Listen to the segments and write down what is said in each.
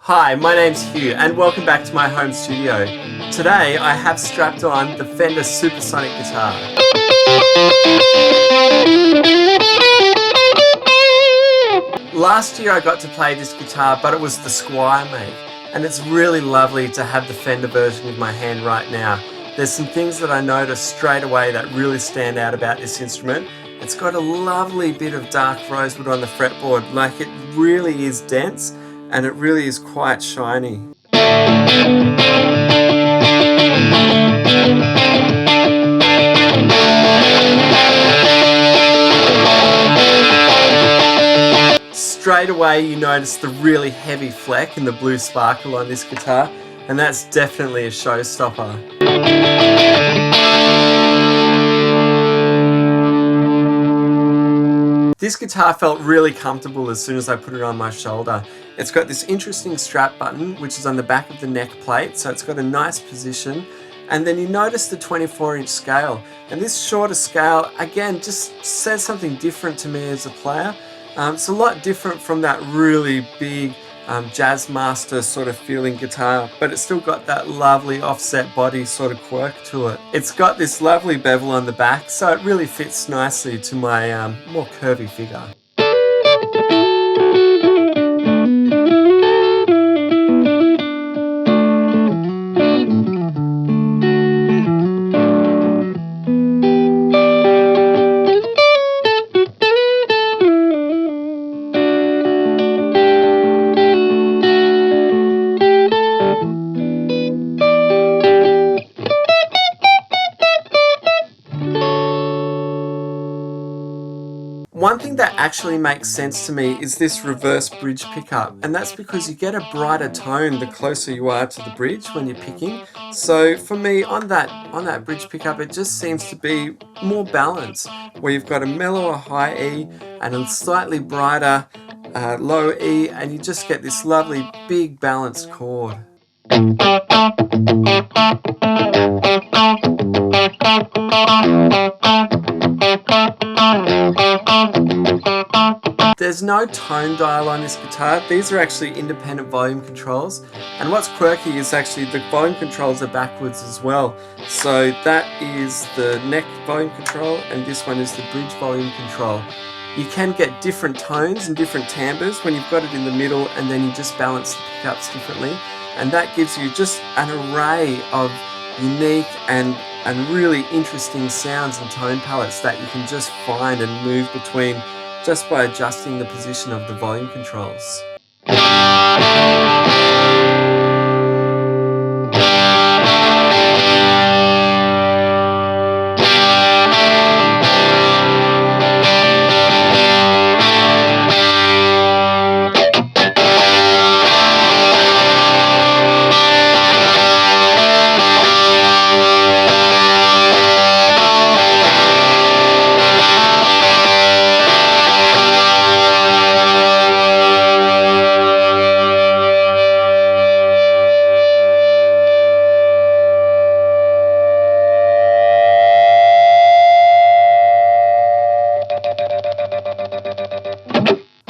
Hi, my name's Hugh and welcome back to my home studio. Today I have strapped on the Fender Supersonic guitar. Last year I got to play this guitar, but it was the Squier make, and it's really lovely to have the Fender version in my hand right now. There's some things that I noticed straight away that really stand out about this instrument. It's got a lovely bit of dark rosewood on the fretboard, like it really is dense. And it really is quite shiny. Straight away you notice the really heavy FLECK and the blue sparkle on this guitar, and that's definitely a showstopper. This guitar felt really comfortable as soon as I put it on my shoulder. It's got this interesting strap button which is on the back of the neck plate, so it's got a nice position. And then you notice the 24-inch scale, and this shorter scale again just says something different to me as a player. It's a lot different from that really big jazz master sort of feeling guitar, but it's still got that lovely offset body sort of quirk to it. It's got this lovely bevel on the back, so it really fits nicely to my more curvy figure. One thing that actually makes sense to me is this reverse bridge pickup, and that's because you get a brighter tone the closer you are to the bridge when you're picking. So for me, on that bridge pickup, it just seems to be more balanced, where you've got a mellower high E and a slightly brighter low E, and you just get this lovely big balanced chord. There's no tone dial on this guitar. These are actually independent volume controls, and what's quirky is actually the volume controls are backwards as well. So that is the neck volume control and this one is the bridge volume control. You can get different tones and different timbres when you've got it in the middle, and then you just balance the pickups differently, and that gives you just an array of unique and really interesting sounds and tone palettes that you can just find and move between just by adjusting the position of the volume controls.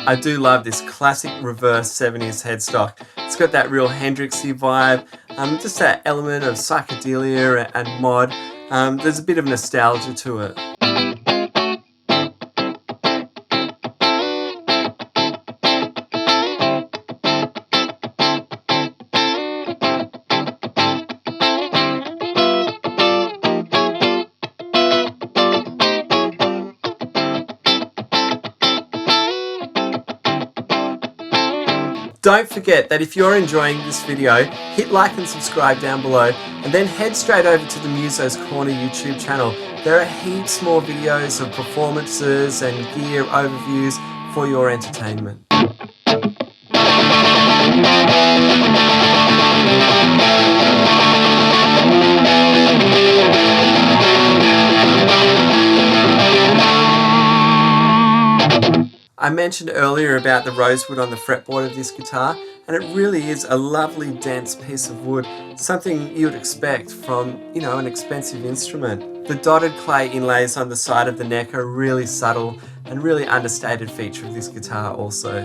I do love this classic reverse 70s headstock. It's got that real Hendrixy vibe, just that element of psychedelia and mod. There's a bit of nostalgia to it. Don't forget that if you're enjoying this video, hit like and subscribe down below, and then head straight over to the Muso's Corner YouTube channel. There are heaps more videos of performances and gear overviews for your entertainment. I mentioned earlier about the rosewood on the fretboard of this guitar, and it really is a lovely dense piece of wood, something you'd expect from, an expensive instrument. The dotted clay inlays on the side of the neck are a really subtle and really understated feature of this guitar also.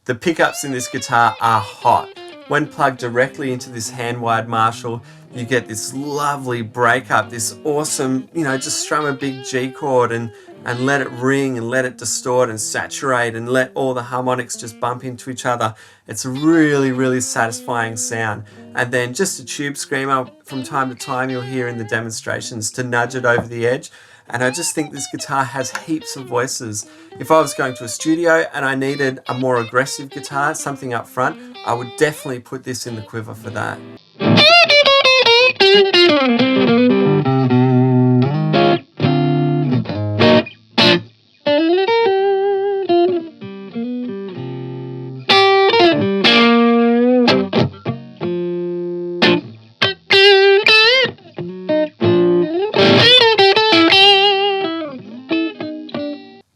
The pickups in this guitar are hot. When plugged directly into this hand-wired Marshall, you get this lovely breakup, this awesome, just strum a big G chord and let it ring and let it distort and saturate and let all the harmonics just bump into each other. It's a really, really satisfying sound. And then just a tube screamer from time to time you'll hear in the demonstrations to nudge it over the edge. And I just think this guitar has heaps of voices. If I was going to a studio and I needed a more aggressive guitar, something up front, I would definitely put this in the quiver for that.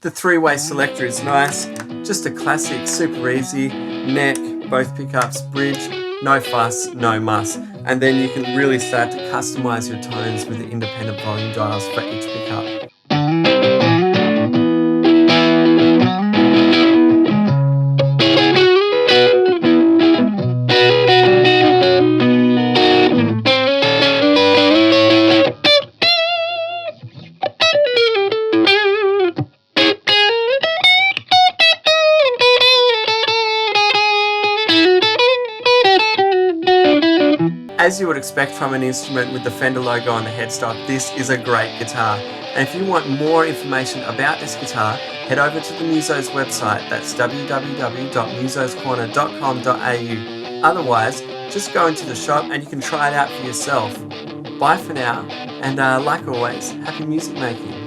The three-way selector is nice, just a classic, super easy, neck, both pickups, bridge, no fuss, no muss. And then you can really start to customize your tones with the independent volume dials for each pickup. As you would expect from an instrument with the Fender logo on the headstock, this is a great guitar. And if you want more information about this guitar, head over to the Muso's website, that's www.musoscorner.com.au. Otherwise, just go into the shop and you can try it out for yourself. Bye for now, and like always, happy music making.